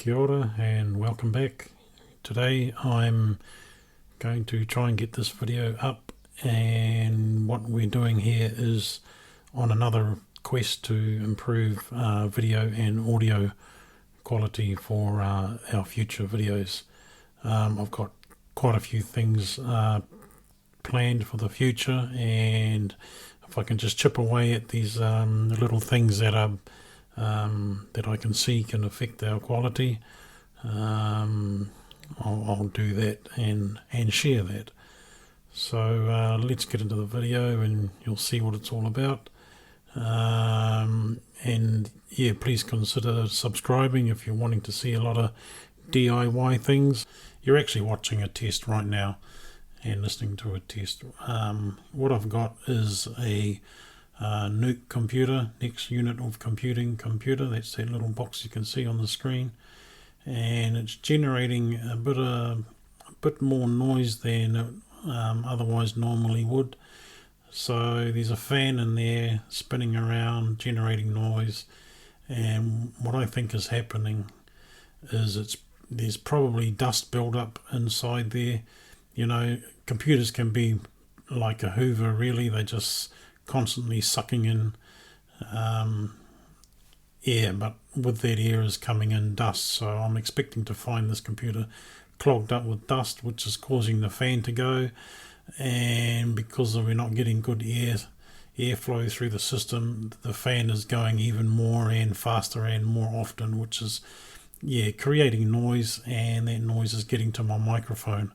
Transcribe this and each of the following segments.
Kia ora and welcome back. Today I'm going to try and get this video up, and what we're doing here is on another quest to improve video and audio quality for our future videos. I've got quite a few things planned for the future, and if I can just chip away at these little things that are that I can see can affect our quality, I'll do that and share that. So let's get into the video and you'll see what it's all about. And yeah, please consider subscribing if you're wanting to see a lot of DIY things. You're actually watching a test right now and listening to a test. What I've got is a NUC computer, next unit of computing computer. That's that little box you can see on the screen, and it's generating a bit more noise than it otherwise normally would. So there's a fan in there spinning around, generating noise, and what I think is happening is there's probably dust build-up inside there. You know, computers can be like a Hoover, really. They just constantly sucking in air, but with that air is coming in dust. So I'm expecting to find this computer clogged up with dust, which is causing the fan to go, and because we're not getting good airflow through the system, the fan is going even more and faster and more often, which is creating noise, and that noise is getting to my microphone.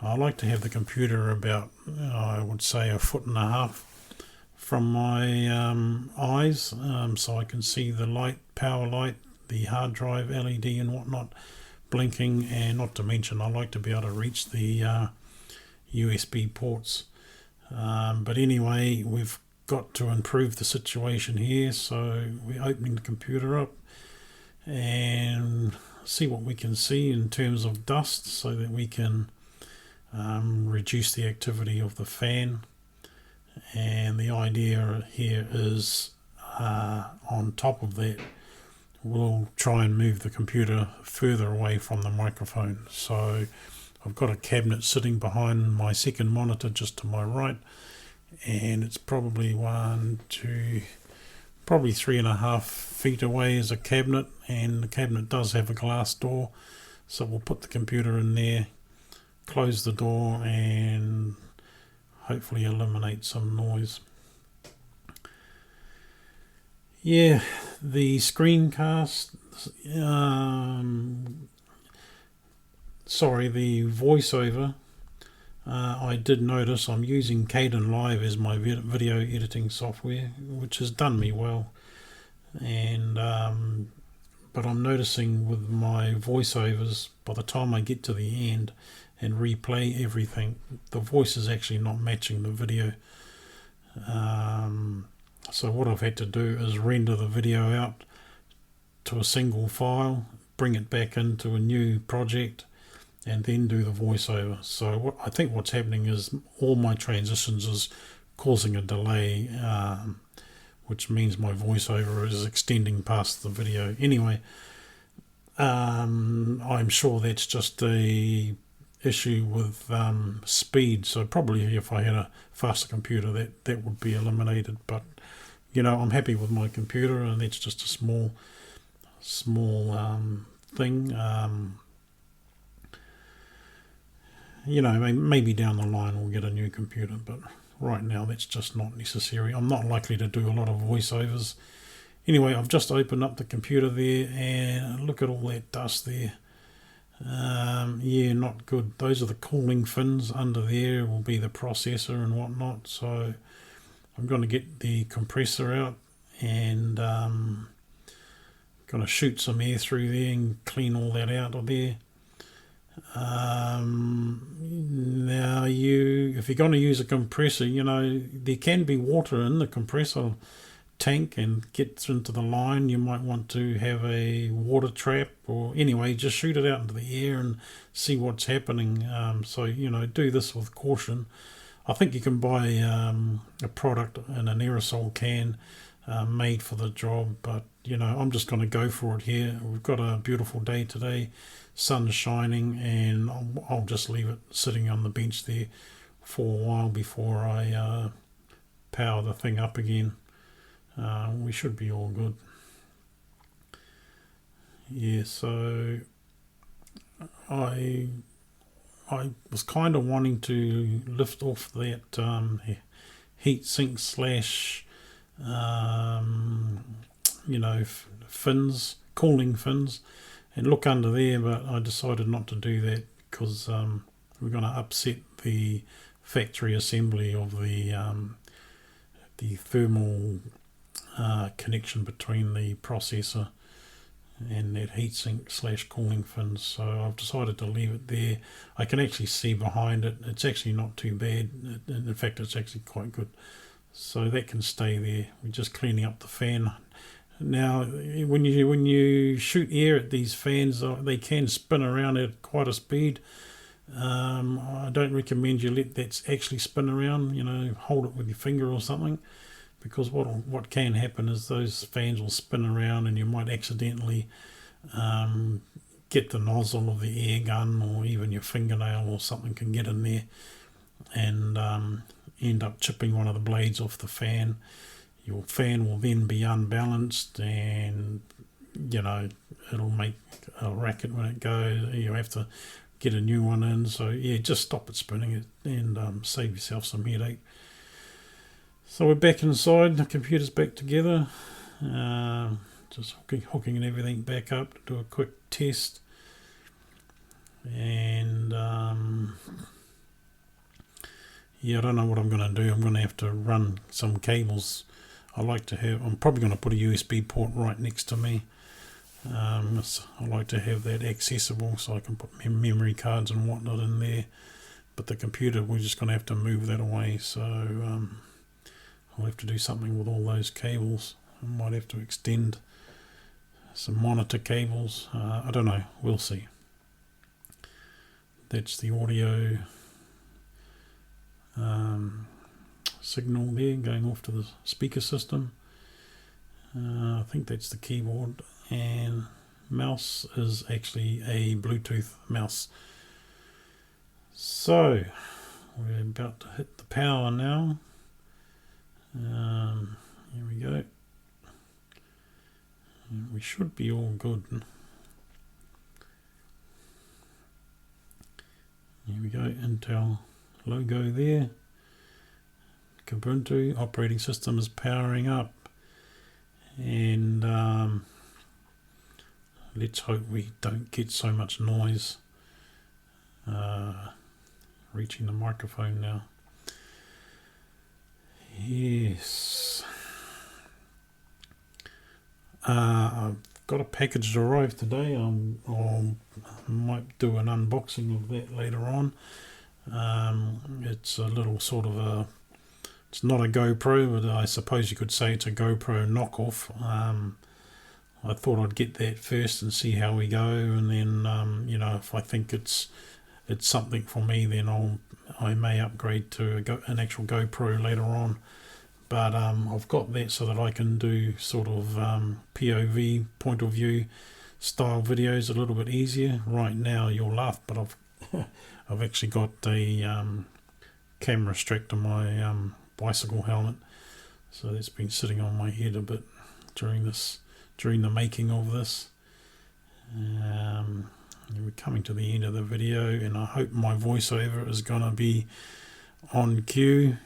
I like to have the computer about, I would say, 1.5 feet from my eyes, so I can see the light, power light, the hard drive LED and whatnot blinking, and not to mention I like to be able to reach the USB ports. But anyway, we've got to improve the situation here, so we're opening the computer up and see what we can see in terms of dust, so that we can reduce the activity of the fan. And the idea here is on top of that, we'll try and move the computer further away from the microphone. So I've got a cabinet sitting behind my second monitor just to my right, and it's probably 3.5 feet away is a cabinet, and the cabinet does have a glass door, so we'll put the computer in there, close the door, and hopefully eliminate some noise. Yeah, the screencast, the voiceover, I did notice I'm using Caden Live as my video editing software, which has done me well, and but I'm noticing with my voiceovers, by the time I get to the end and replay everything, the voice is actually not matching the video. So what I've had to do is render the video out to a single file, bring it back into a new project, and then do the voiceover. So I think what's happening is all my transitions is causing a delay, which means my voiceover is extending past the video. Anyway, I'm sure that's just a issue with speed, so probably if I had a faster computer that would be eliminated. But you know, I'm happy with my computer, and that's just a small thing. You know, maybe down the line we'll get a new computer, but right now that's just not necessary. I'm not likely to do a lot of voiceovers. Anyway, I've just opened up the computer there, and look at all that dust there. Not good. Those are the cooling fins. Under there will be the processor and whatnot. So I'm going to get the compressor out and going to shoot some air through there and clean all that out of there. Now if you're going to use a compressor, you know, there can be water in the compressor tank and gets into the line. You might want to have a water trap, or anyway, just shoot it out into the air and see what's happening. So you know, do this with caution. I think you can buy a product in an aerosol can made for the job. But you know, I'm just going to go for it here. We've got a beautiful day today, sun's shining, and I'll just leave it sitting on the bench there for a while before I power the thing up again. We should be all good. Yeah, so I was kind of wanting to lift off that heat sink slash fins, cooling fins, and look under there, but I decided not to do that because we're going to upset the factory assembly of the thermal connection between the processor and that heatsink slash cooling fins. So I've decided to leave it there. I can actually see behind it. It's actually not too bad. In fact, it's actually quite good. So that can stay there. We're just cleaning up the fan. Now, when you shoot air at these fans, they can spin around at quite a speed. I don't recommend you let that actually spin around. You know, hold it with your finger or something, because what can happen is those fans will spin around and you might accidentally get the nozzle of the air gun, or even your fingernail or something can get in there and end up chipping one of the blades off the fan. Your fan will then be unbalanced, and you know, it'll make a racket when it goes. You have to get a new one in. So yeah, just stop it spinning it and save yourself some headache. So we're back inside, the computer's back together, just hooking everything back up to do a quick test. And yeah, I don't know what I'm going to do. I'm going to have to run some cables. I'm probably going to put a USB port right next to me. I like to have that accessible so I can put memory cards and whatnot in there. But the computer, we're just going to have to move that away. So I'll have to do something with all those cables. I might have to extend some monitor cables. I don't know. We'll see. That's the audio signal there going off to the speaker system. I think that's the keyboard, and mouse is actually a Bluetooth mouse. So we're about to hit the power now. Here we go. And we should be all good. Here we go, Intel logo there. Ubuntu operating system is powering up, and let's hope we don't get so much noise reaching the microphone now. Yes. I've got a package to arrive today. I might do an unboxing of that later on. It's a little sort of it's not a GoPro, but I suppose you could say it's a GoPro knockoff. I thought I'd get that first and see how we go, and then if I think it's something for me, then I may upgrade to an actual GoPro later on. But I've got that so that I can do sort of POV, point of view style videos a little bit easier. Right now you'll laugh, but I've actually got a camera strapped to my bicycle helmet, so that's been sitting on my head a bit during the making of this. We're coming to the end of the video, and I hope my voiceover is going to be on cue.